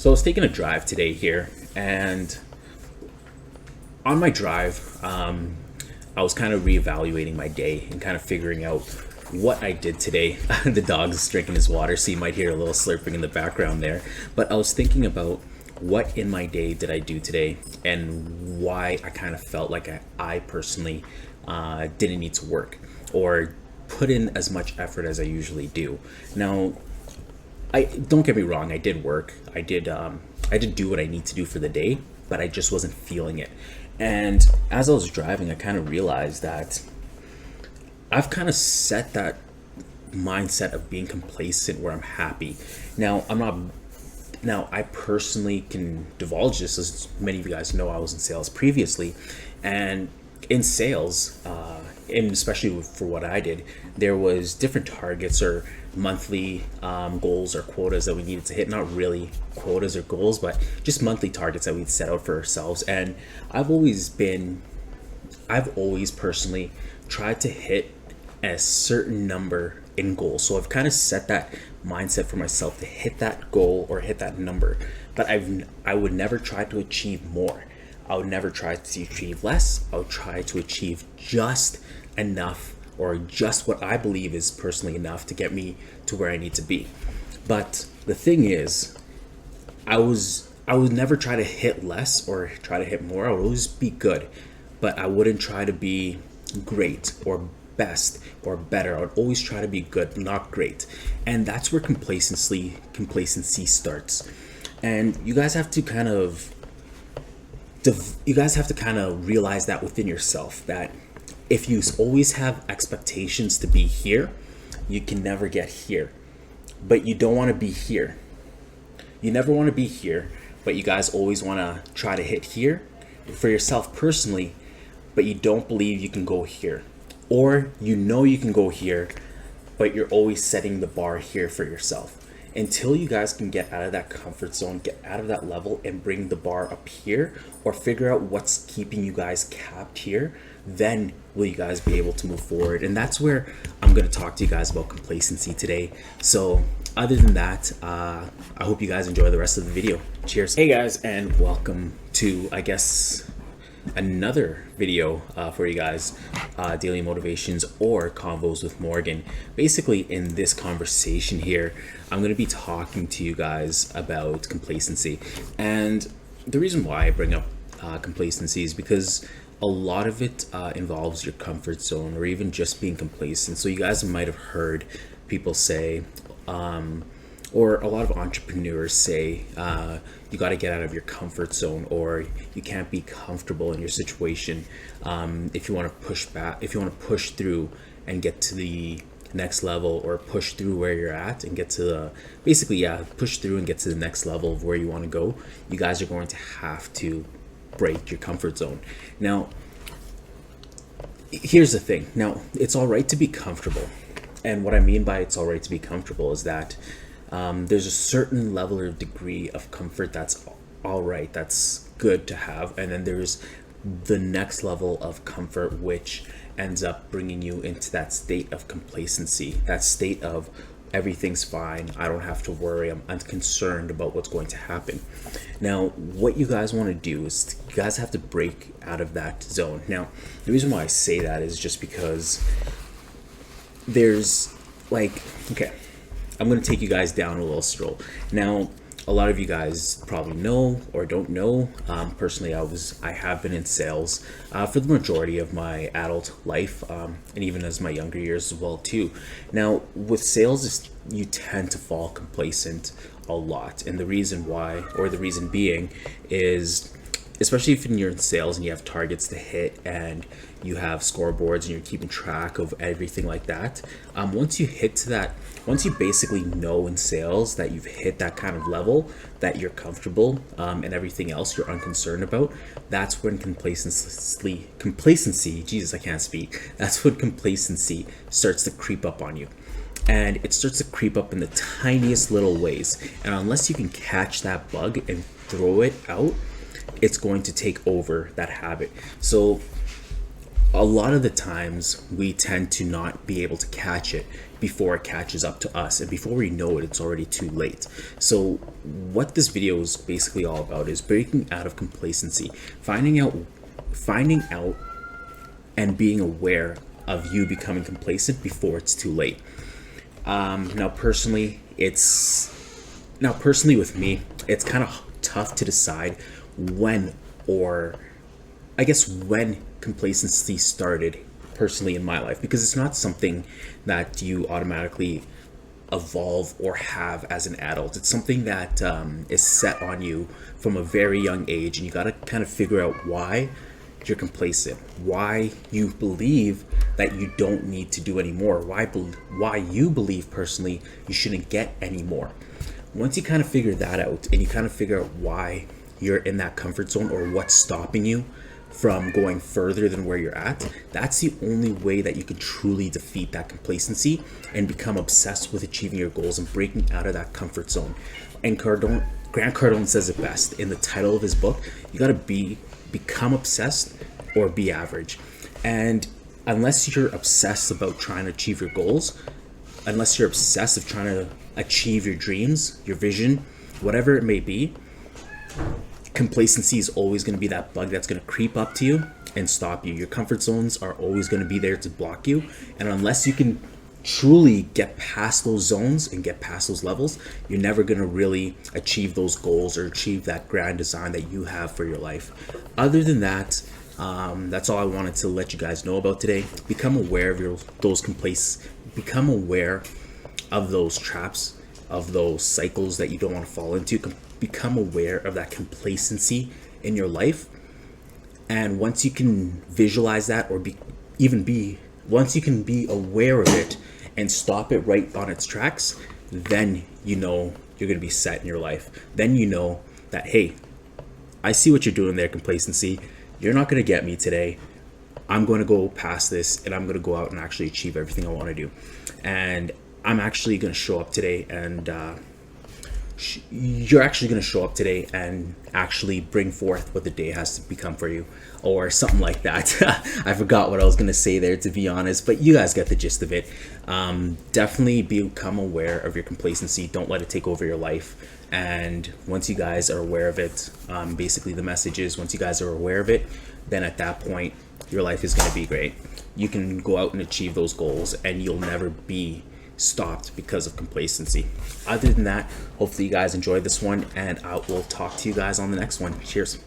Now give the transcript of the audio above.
So I was taking a drive today here, and on my drive, I was kind of reevaluating my day and kind of figuring out what I did today. The dog is drinking his water, so you might hear a little slurping in the background there. But I was thinking about what in my day did I do today and why I kind of felt like I personally didn't need to work or put in as much effort as I usually do. Now, I don't get me wrong, I did work. I did do what I need to do for the day, but I just wasn't feeling it. And as I was driving, I kind of realized that I've kind of set that mindset of being complacent where I'm happy. Now, I personally can divulge this, as many of you guys know I was in sales previously, and in sales, and especially for what I did, there was different targets or monthly goals or quotas that we needed to hit. Not really quotas or goals, but just monthly targets that we'd set out for ourselves. And I've always personally tried to hit a certain number in goals. So I've kind of set that mindset for myself to hit that goal or hit that number. But I would never try to achieve more. I would never try to achieve less. I would try to achieve just enough, or just what I believe is personally enough to get me to where I need to be. But the thing is, I would never try to hit less or try to hit more. I would always be good, but I wouldn't try to be great or best or better. I would always try to be good, not great. And that's where complacency starts. And you guys have to kind of realize that within yourself, that if you always have expectations to be here, you can never get here. But you don't want to be here. You never want to be here, but you guys always want to try to hit here for yourself personally, but you don't believe you can go here. Or you know you can go here, but you're always setting the bar here for yourself. Until you guys can get out of that comfort zone, get out of that level and bring the bar up here, or figure out what's keeping you guys capped here, then will you guys be able to move forward. And that's where I'm going to talk to you guys about complacency today. So other than that, I hope you guys enjoy the rest of the video. Cheers. Hey guys, and welcome to, I guess, another video for you guys, daily motivations or convos with Morgan. Basically, in this conversation here, I'm going to be talking to you guys about complacency. And the reason why I bring up complacency is because a lot of it involves your comfort zone or even just being complacent. So you guys might have heard people say, or a lot of entrepreneurs say, you got to get out of your comfort zone, or you can't be comfortable in your situation. If you want to push through and get to the next level, or push through where you're at and get to push through and get to the next level of where you want to go, you guys are going to have to break your comfort zone. Now, here's the thing. Now, it's all right to be comfortable. And what I mean by it's all right to be comfortable is that there's a certain level or degree of comfort that's all right, that's good to have. And then there's the next level of comfort, which ends up bringing you into that state of complacency, that state of everything's fine, I don't have to worry, I'm unconcerned about what's going to happen. Now, what you guys want to do is you guys have to break out of that zone. Now, the reason why I say that is just because there's okay, I'm going to take you guys down a little stroll. Now, a lot of you guys probably know or don't know, personally, I have been in sales for the majority of my adult life, and even as my younger years as well too. Now, with sales, you tend to fall complacent a lot, and the reason why, or the reason being, is especially if you're in sales and you have targets to hit and you have scoreboards and you're keeping track of everything like that, once you basically know in sales that you've hit that kind of level, that you're comfortable, and everything else you're unconcerned about, that's when complacency, Jesus, I can't speak. That's when complacency starts to creep up on you. And it starts to creep up in the tiniest little ways. And unless you can catch that bug and throw it out, it's going to take over that habit. So a lot of the times we tend to not be able to catch it before it catches up to us, and before we know it, it's already too late. So what this video is basically all about is breaking out of complacency, finding out and being aware of you becoming complacent before it's too late. Now personally with me, it's kind of tough to decide when complacency started personally in my life, because it's not something that you automatically evolve or have as an adult. It's something that is set on you from a very young age, and you got to kind of figure out why you're complacent, why you believe that you don't need to do anymore, why you believe personally you shouldn't get any more. Once you kind of figure that out, and you kind of figure out why you're in that comfort zone, or what's stopping you from going further than where you're at, that's the only way that you can truly defeat that complacency and become obsessed with achieving your goals and breaking out of that comfort zone. And Grant Cardone says it best in the title of his book: you got to become obsessed or be average. And unless you're obsessed about trying to achieve your goals, unless you're obsessed of trying to achieve your dreams, your vision, whatever it may be, complacency is always going to be that bug that's going to creep up to you and stop you. Your comfort zones are always going to be there to block you, and unless you can truly get past those zones and get past those levels, you're never going to really achieve those goals or achieve that grand design that you have for your life. Other than that, that's all I wanted to let you guys know about today. Become aware of become aware of those traps, of those cycles that you don't want to fall into. Become aware of that complacency in your life, and once you can visualize that, or once you can be aware of it and stop it right on its tracks, then you know you're going to be set in your life. Then you know that, hey, I see what you're doing there, complacency. You're not going to get me today. I'm going to go past this, and I'm going to go out and actually achieve everything I want to do. And I'm actually going to show up today, and you're actually going to show up today and actually bring forth what the day has to become for you, or something like that. I forgot what I was going to say there, to be honest, but you guys get the gist of it. Definitely become aware of your complacency. Don't let it take over your life. And once you guys are aware of it, basically the message is, once you guys are aware of it, then at that point your life is going to be great. You can go out and achieve those goals, and you'll never be stopped because of complacency. Other than that, hopefully you guys enjoyed this one, and I will talk to you guys on the next one. Cheers.